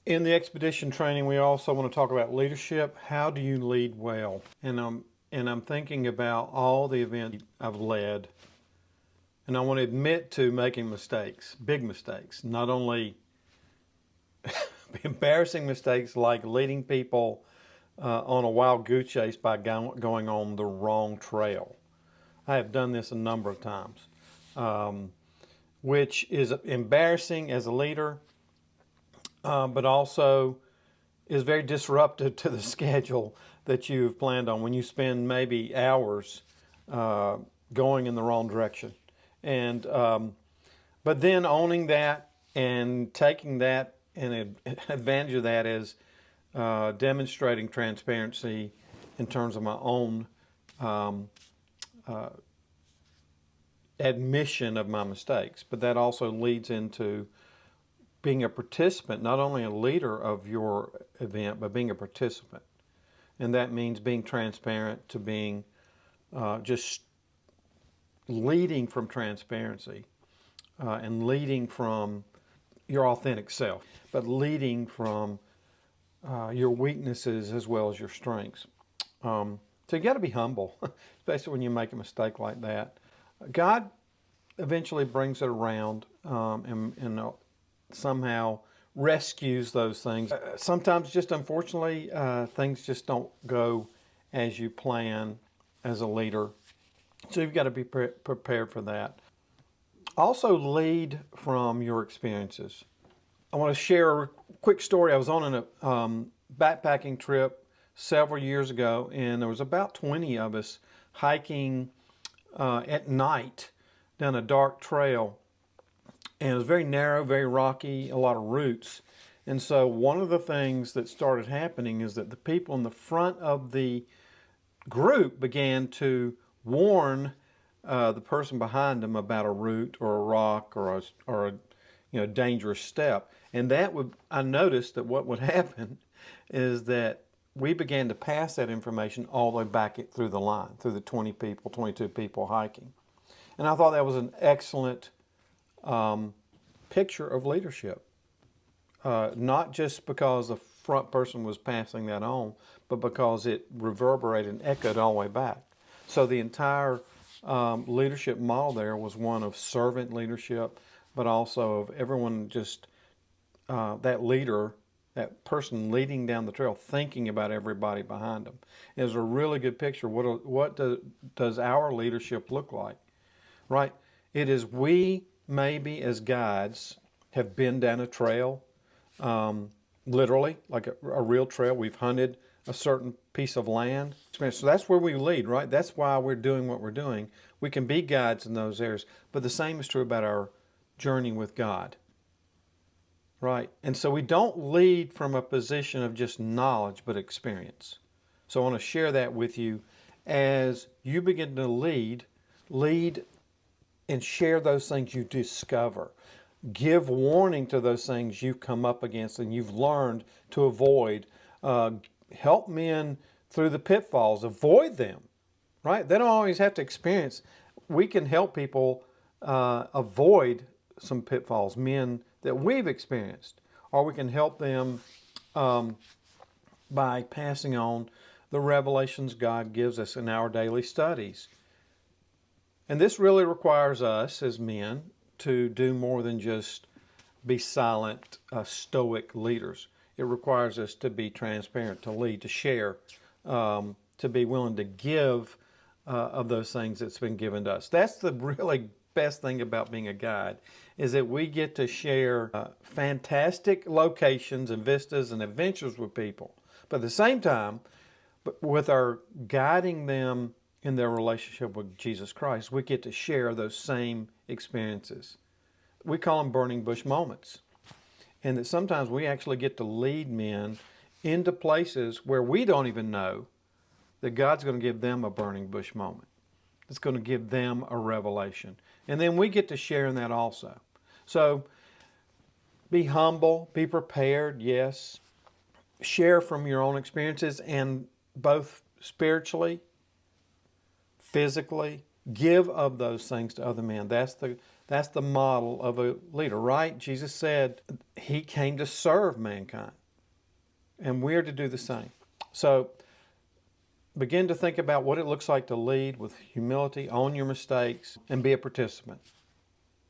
In the expedition training, we also want to talk about leadership. How do you lead well? And I'm thinking about all the events I've led, and I want to admit to making mistakes, big mistakes, not only embarrassing mistakes like leading people on a wild goose chase by going on the wrong trail. I have done this a number of times, which is embarrassing as a leader, but also is very disruptive to the schedule that you've planned on when you spend maybe hours going in the wrong direction. And but then owning that and taking that and advantage of that is demonstrating transparency in terms of my own admission of my mistakes. But that also leads into being a participant, not only a leader of your event, but being a participant. And that means being transparent to being just leading from transparency and leading from your authentic self, but leading from your weaknesses as well as your strengths. So you got to be humble, especially when you make a mistake like that. God eventually brings it around and somehow rescues those things. Sometimes, just unfortunately, things just don't go as you plan as a leader. So you've got to be prepared for that. Also, lead from your experiences. I want to share a quick story. I was on a backpacking trip several years ago, and there was about 20 of us hiking at night down a dark trail. And it was very narrow, very rocky, a lot of roots. And so one of the things that started happening is that the people in the front of the group began to warn the person behind them about a root or a rock or a dangerous step. And I noticed that what would happen is that we began to pass that information all the way back through the line, through the 22 people hiking. And I thought that was an excellent picture of leadership. Not just because the front person was passing that on, but because it reverberated and echoed all the way back. So the entire leadership model there was one of servant leadership, but also of everyone just that leader, that person leading down the trail, thinking about everybody behind them. It was a really good picture. What does our leadership look like? Right? It is we maybe as guides have been down a trail, literally, like a real trail. We've hunted a certain piece of land. So that's where we lead, right? That's why we're doing what we're doing. We can be guides in those areas. But the same is true about our journey with God, right? And so we don't lead from a position of just knowledge, but experience. So I want to share that with you as you begin to lead and share those things you discover. Give warning to those things you've come up against and you've learned to avoid. Help men through the pitfalls. Avoid them, right? They don't always have to experience. We can help people avoid some pitfalls, men that we've experienced. Or we can help them by passing on the revelations God gives us in our daily studies. And this really requires us as men to do more than just be silent, stoic leaders. It requires us to be transparent, to lead, to share, to be willing to give of those things that's been given to us. That's the really best thing about being a guide, is that we get to share fantastic locations and vistas and adventures with people. But at the same time, with our guiding them in their relationship with Jesus Christ, we get to share those same experiences. We call them burning bush moments. And that sometimes we actually get to lead men into places where we don't even know that God's going to give them a burning bush moment. It's going to give them a revelation. And then we get to share in that also. So be humble, be prepared, yes. Share from your own experiences, and both spiritually, physically, give of those things to other men. That's the model of a leader, right? Jesus said, He came to serve mankind, and we're to do the same. So begin to think about what it looks like to lead with humility, own your mistakes, and be a participant.